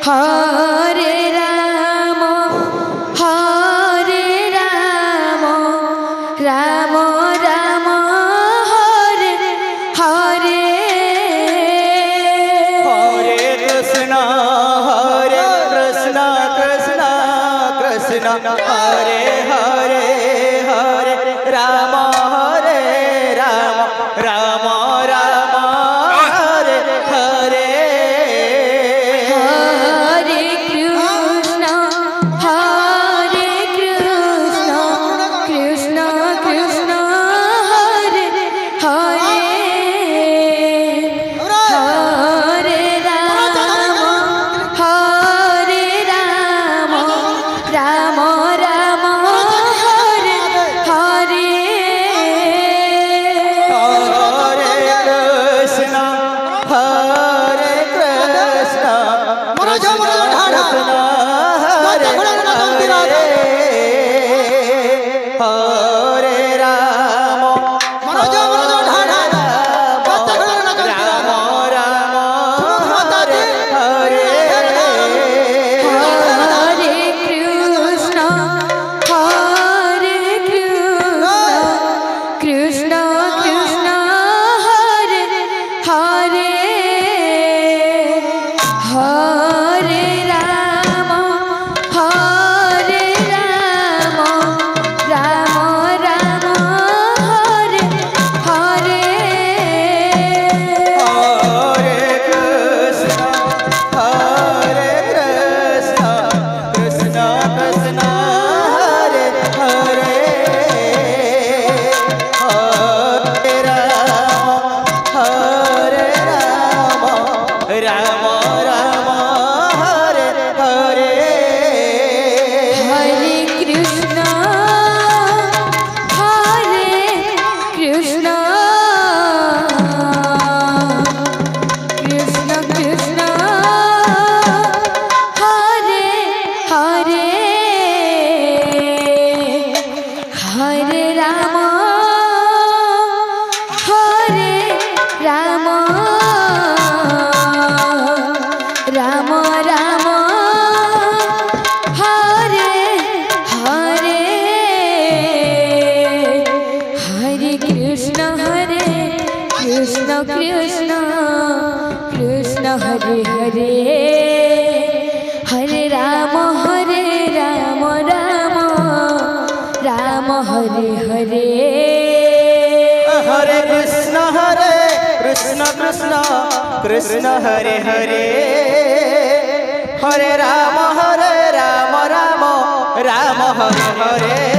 Hare Ram Ram Ram Hare Hare Hare Krishna Krishna Krishna Hare Hare Hare Ram Ram Ram Hare Hare Hare Krishna Krishna Krishna Hare Hare Hare Ram Ram Ram Hare Hare Hare Krishna Hare Krishna Krishna Krishna Hare Hare Hare Ram Ram Ram Hare Hare Hare Krishna Krishna Krishna Hare Hare Hare Ram Ram Ram Hare Hare Hare Krishna Krishna Krishna Hare Hare Hare Ram Ram Ram Hare Hare Hare Krishna Krishna Krishna Hare Hare Hare Ram Ram Ram Hare Hare Hare Krishna Krishna Krishna Hare Hare Hare Ram Ram Ram Hare Hare Hare Krishna Krishna Krishna Hare Hare Hare Ram Ram Ram Hare Hare